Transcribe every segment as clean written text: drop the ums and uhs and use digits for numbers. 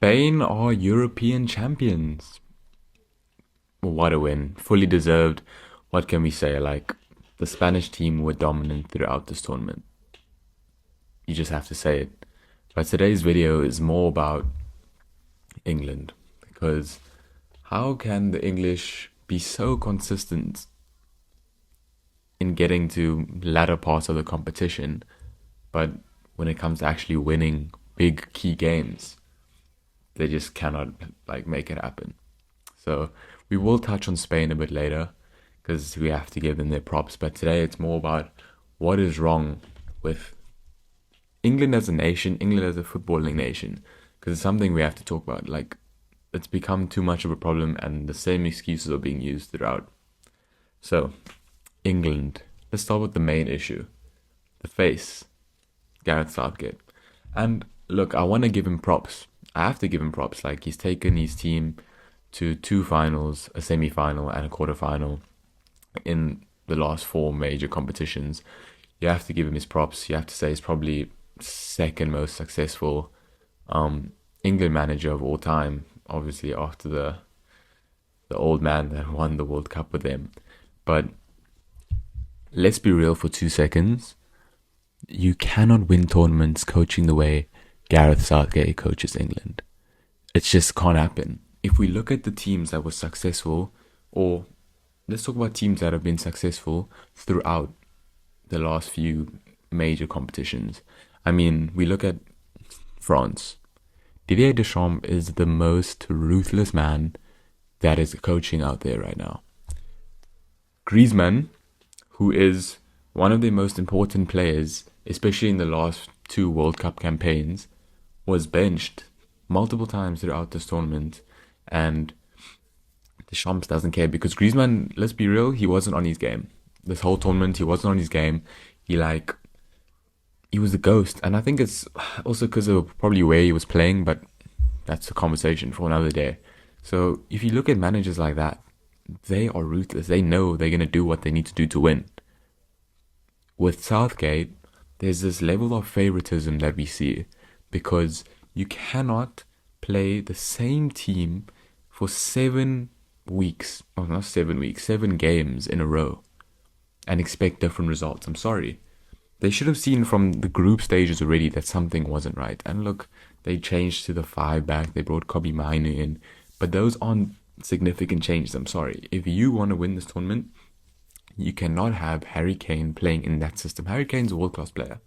Spain are European champions. What a win. Fully deserved. What can we say? Like, the Spanish team were dominant throughout this tournament. You just have to say it. But today's video is more about England. Because how can the English be so consistent in getting to latter parts of the competition, but when it comes to actually winning big key games, they just cannot make it happen. So we will touch on Spain a bit later because we have to give them their props. But today it's more about what is wrong with England as a nation, England as a footballing nation, because it's something we have to talk about. Like, it's become too much of a problem and the same excuses are being used throughout. So, England. Let's start with the main issue. The face. Gareth Southgate. And look, I want to give him props. I have to give him props. Like, he's taken his team to 2 finals, a semi-final and a quarter-final in the last 4 major competitions. You have to give him his props. You have to say he's probably second most successful England manager of all time, obviously after the old man that won the World Cup with them. But let's be real for 2 seconds. You cannot win tournaments coaching the way Gareth Southgate coaches England. It just can't happen. If we look at the teams that were successful, or let's talk about teams that have been successful throughout the last few major competitions. I mean, we look at France. Didier Deschamps is the most ruthless man that is coaching out there right now. Griezmann, who is one of the most important players, especially in the last 2 World Cup campaigns, was benched multiple times throughout this tournament, and Deschamps doesn't care because Griezmann, let's be real, he wasn't on his game. This whole tournament, he wasn't on his game. He was a ghost, and I think it's also because of probably where he was playing, but that's a conversation for another day. So if you look at managers like that, they are ruthless. They know they're going to do what they need to do to win. With Southgate, there's this level of favoritism that we see because you cannot play the same team for 7 weeks, or not 7 weeks, 7 games in a row and expect different results. I'm sorry. They should have seen from the group stages already that something wasn't right. And look, they changed to the 5 back. They brought Kobe Mino in. But those aren't significant changes. I'm sorry. If you want to win this tournament, you cannot have Harry Kane playing in that system. Harry Kane's a world-class player.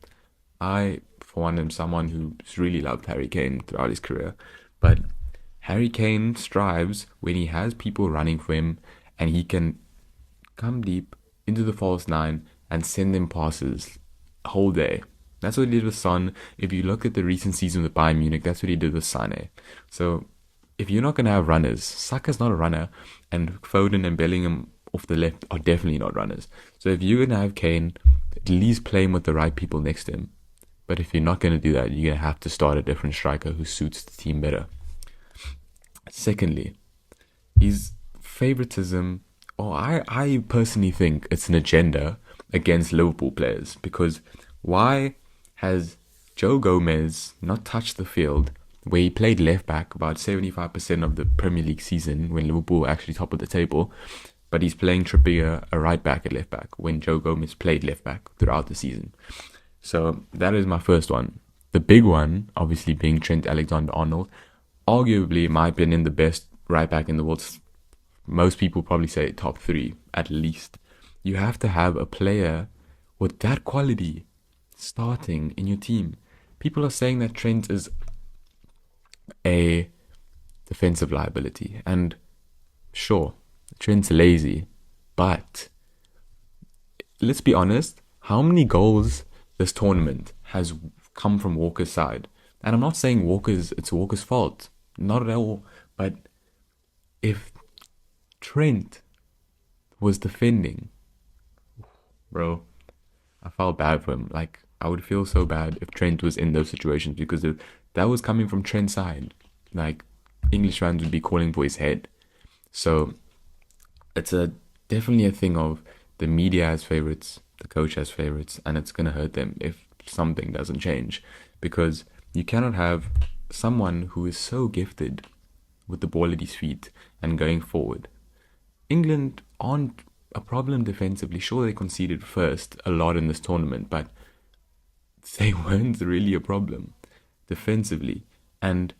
I, for one, am someone who's really loved Harry Kane throughout his career. But Harry Kane strives when he has people running for him and he can come deep into the false 9 and send them passes whole day. That's what he did with Son. If you look at the recent season with Bayern Munich, that's what he did with Sané. So if you're not going to have runners, Saka's not a runner, and Foden and Bellingham off the left are definitely not runners. So if you're going to have Kane, at least play him with the right people next to him. But if you're not going to do that, you're going to have to start a different striker who suits the team better. Secondly, his favoritism, or I personally think it's an agenda against Liverpool players, because why has Joe Gomez not touched the field where he played left back about 75% of the Premier League season when Liverpool were actually top of the table, but he's playing Trippier a right back at left back when Joe Gomez played left back throughout the season? So that is my first one. The big one, obviously, being Trent Alexander-Arnold, arguably, in my opinion, the best right back in the world. Most people probably say top 3 at least. You have to have a player with that quality starting in your team. People are saying that Trent is a defensive liability, and sure, Trent's lazy, but let's be honest, how many goals this tournament has come from Walker's side? And I'm not saying it's Walker's fault, not at all, but if Trent was defending, bro, I felt bad for him. Like, I would feel so bad if Trent was in those situations, because if that was coming from Trent's side, like, English fans would be calling for his head. So it's definitely a thing of the media has favorites, the coach has favorites, and it's going to hurt them if something doesn't change, because you cannot have someone who is so gifted with the ball at his feet and going forward. England aren't a problem defensively. Sure, they conceded first a lot in this tournament, but they weren't really a problem defensively. And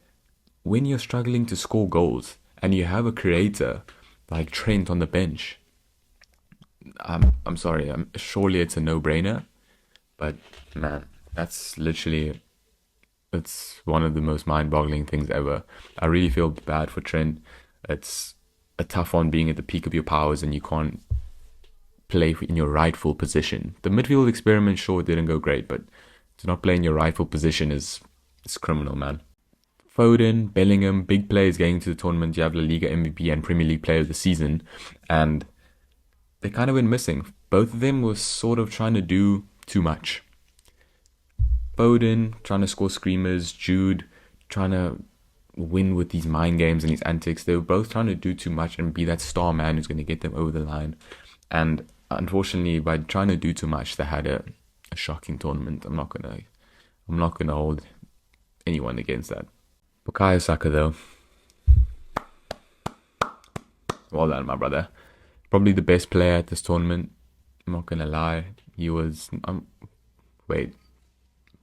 when you're struggling to score goals and you have a creator like Trent on the bench, I'm sorry, surely it's a no-brainer. But man, that's literally, it's one of the most mind-boggling things ever. I really feel bad for Trent. It's a tough one being at the peak of your powers and you can't play in your rightful position. The midfield experiment sure didn't go great, but to not play in your rightful position is criminal, man. Foden, Bellingham, big players going into the tournament. You have La Liga MVP and Premier League Player of the Season, and they kind of went missing. Both of them were sort of trying to do too much. Foden trying to score screamers, Jude trying to win with these mind games and these antics. They were both trying to do too much and be that star man who's going to get them over the line. And unfortunately, by trying to do too much, they had a shocking tournament. I'm not gonna hold anyone against that. Bukayo Saka, though, well done, my brother. Probably the best player at this tournament. I'm not gonna lie. He was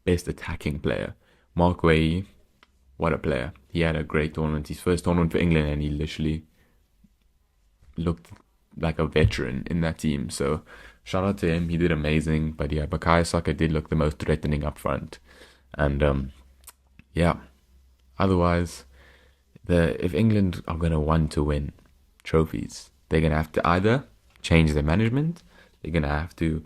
best attacking player. Mark Way, what a player. He had a great tournament. His first tournament for England, and he literally looked like a veteran in that team. So shout out to him. He did amazing. But yeah, Bukayo Saka did look the most threatening up front. And yeah, otherwise, if England are going to want to win trophies, they're going to have to either change their management, they're going to have to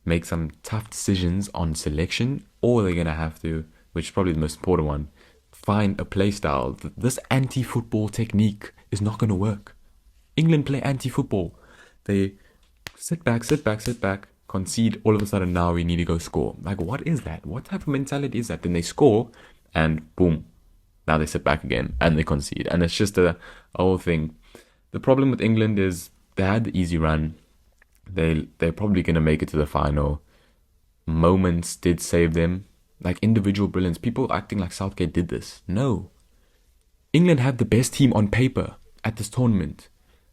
make some tough decisions on selection, or they're going to have to, which is probably the most important one, find a play style. This anti-football technique is not going to work. England play anti-football. They sit back, concede, all of a sudden now we need to go score. Like, what is that? What type of mentality is that? Then they score and boom, now they sit back again and they concede. And it's just a whole thing. The problem with England is they had the easy run. They're probably going to make it to the final. Moments did save them. Like individual brilliance. People acting like Southgate did this. No. England had the best team on paper at this tournament.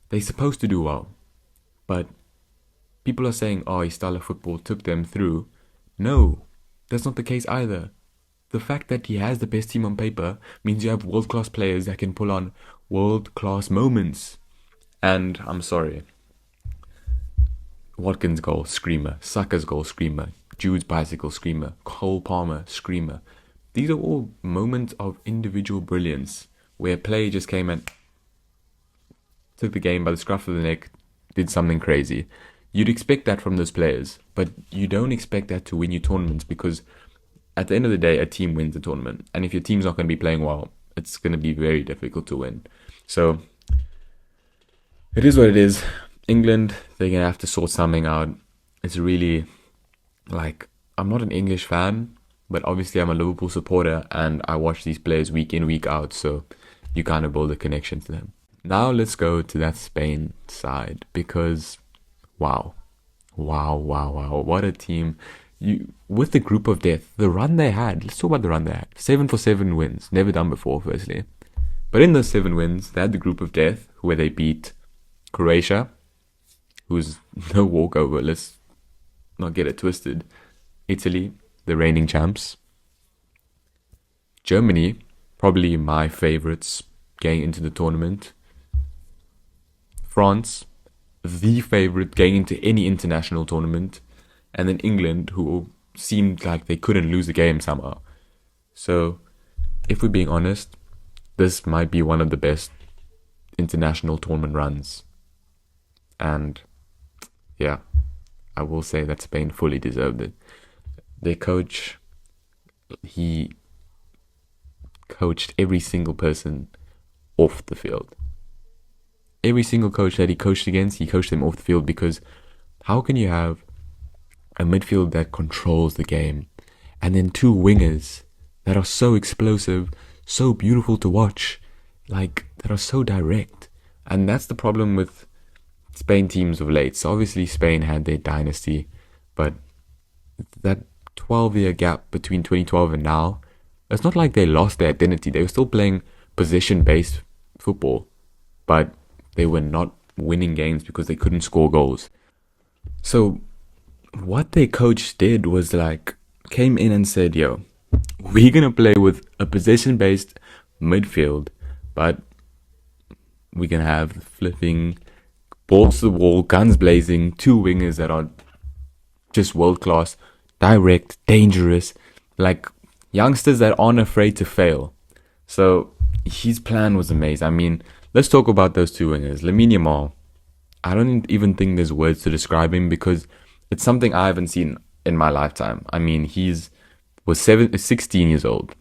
They're supposed to do well. But people are saying, oh, his style of football took them through. No, that's not the case either. The fact that he has the best team on paper means you have world-class players that can pull on world-class moments. And I'm sorry. Watkins' goal, screamer. Saka's goal, screamer. Jude's bicycle, screamer. Cole Palmer, screamer. These are all moments of individual brilliance where a player just came and took the game by the scruff of the neck, did something crazy. You'd expect that from those players, but you don't expect that to win you tournaments, because at the end of the day, a team wins the tournament. And if your team's not going to be playing well, it's going to be very difficult to win. So it is what it is. England, they're going to have to sort something out. It's really like, I'm not an English fan, but obviously I'm a Liverpool supporter and I watch these players week in, week out. So you kind of build a connection to them. Now let's go to that Spain side, because wow, what a team. With the group of death, the run they had, let's talk about the run they had. 7 for 7 wins, never done before, firstly. But in those 7 wins, they had the group of death where they beat Croatia, who's no walkover, let's not get it twisted. Italy, the reigning champs. Germany, probably my favourites going into the tournament. France, the favourite going into any international tournament. And then England, who seemed like they couldn't lose the game somehow. So, if we're being honest, this might be one of the best international tournament runs. And, yeah, I will say that Spain fully deserved it. Their coach, he coached every single person off the field. Every single coach that he coached against, he coached them off the field, because how can you have a midfield that controls the game and then 2 wingers that are so explosive, so beautiful to watch, like that are so direct? And that's the problem with Spain teams of late. So obviously Spain had their dynasty, but that 12-year gap between 2012 and now, It's not like they lost their identity. They were still playing possession-based football, but they were not winning games because they couldn't score goals. So what their coach did was like came in and said, "Yo, we're gonna play with a possession-based midfield, but we can have flipping balls to the wall, guns blazing, two wingers that are just world class, direct, dangerous, like youngsters that aren't afraid to fail." So his plan was amazing. I mean, let's talk about those two wingers. Lamine Yamal, I don't even think there's words to describe him because it's something I haven't seen in my lifetime. I mean, was 16 years old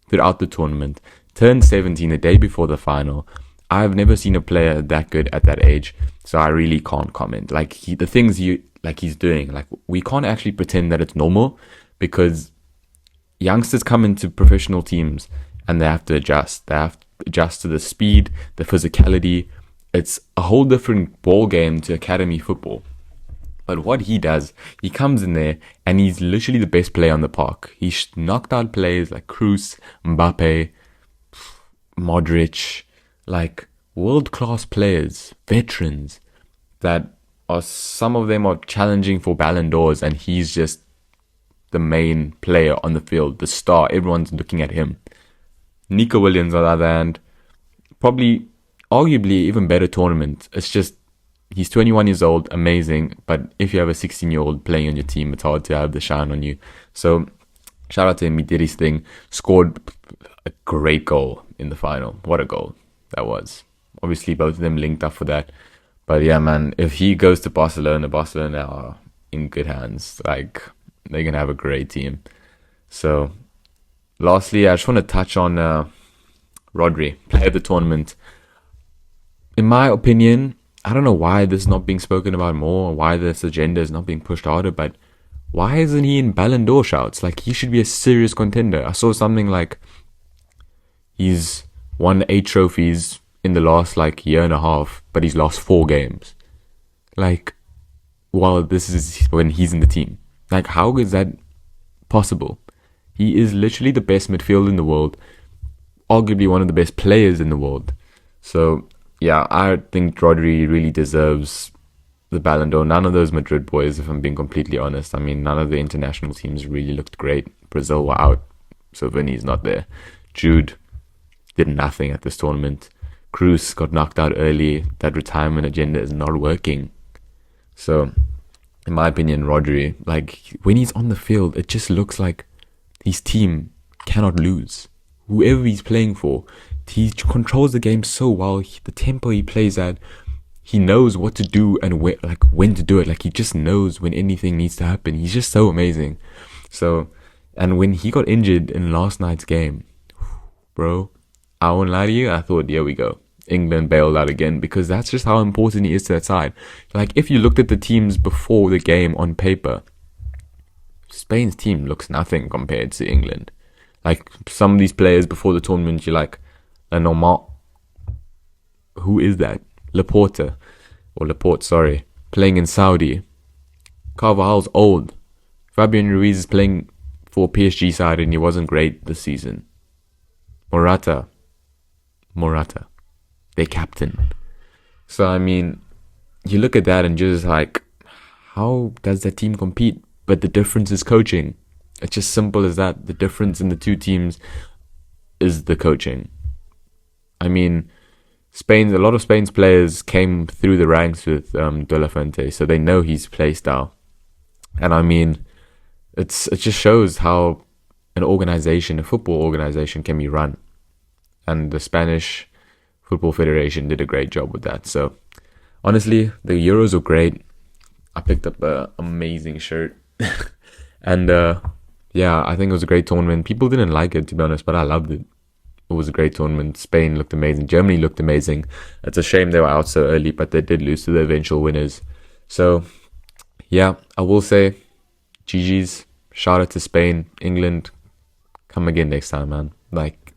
throughout the tournament, turned 17 the day before the final. I've never seen a player that good at that age, so I really can't comment. Like the things he's doing, like we can't actually pretend that it's normal because youngsters come into professional teams and they have to adjust. They have to adjust to the speed, the physicality. It's a whole different ball game to academy football. But what he does, he comes in there and he's literally the best player on the park. He knocked out players like Kroos, Mbappe, Modric, like world-class players, veterans that are, some of them are challenging for Ballon d'Ors, and he's just the main player on the field, the star. Everyone's looking at him. Nico Williams, on the other hand, probably arguably even better tournament. It's just he's 21 years old, amazing, but if you have a 16-year-old playing on your team, it's hard to have the shine on you. So shout out to him. He did his thing, scored a great goal in the final. What a goal that was. Obviously both of them linked up for that. But yeah, man, if he goes to Barcelona are in good hands. Like, they're going to have a great team. So lastly, I just want to touch on Rodri, player of the tournament. In my opinion, I don't know why this is not being spoken about more, or why this agenda is not being pushed harder, but why isn't he in Ballon d'Or shouts? Like, he should be a serious contender. I saw something like he's won 8 trophies in the last like year and a half, but he's lost 4 games. Like, well, this is when he's in the team. Like, how is that possible? He is literally the best midfielder in the world, arguably one of the best players in the world. So yeah, I think Rodri really deserves the Ballon d'Or. None of those Madrid boys, if I'm being completely honest. I mean, none of the international teams really looked great. Brazil were out, so Vinny's not there. Jude did nothing at this tournament. Kroos got knocked out early. That retirement agenda is not working. So, in my opinion, Rodri, like, when he's on the field, it just looks like his team cannot lose. Whoever he's playing for, he controls the game so well. The tempo he plays at, he knows what to do and when to do it. Like, he just knows when anything needs to happen. He's just so amazing. So, and when he got injured in last night's game, bro, I won't lie to you, I thought, here we go. England bailed out again, because that's just how important he is to that side. Like, if you looked at the teams before the game on paper, Spain's team looks nothing compared to England. Like, some of these players before the tournament, you're like, Normal, who is that? Laporte, playing in Saudi. Carvajal's old. Fabian Ruiz is playing for PSG side and he wasn't great this season. Morata, their captain. So, I mean, you look at that and just like, how does that team compete? But the difference is coaching. It's just simple as that. The difference in the two teams is the coaching. I mean, a lot of Spain's players came through the ranks with De La Fuente, so they know his play style. And I mean, it just shows how a football organization can be run. And the Spanish Football Federation did a great job with that. So, honestly, the Euros were great. I picked up an amazing shirt. And, yeah, I think it was a great tournament. People didn't like it, to be honest, but I loved it. It was a great tournament. Spain looked amazing. Germany looked amazing. It's a shame they were out so early, but they did lose to the eventual winners. So, yeah, I will say, GG's. Shout out to Spain, England. Come again next time, man. Like,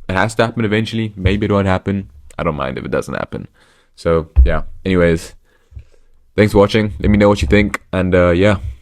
it has to happen eventually. Maybe it won't happen. I don't mind if it doesn't happen. So, yeah. Anyways, thanks for watching. Let me know what you think. And, yeah,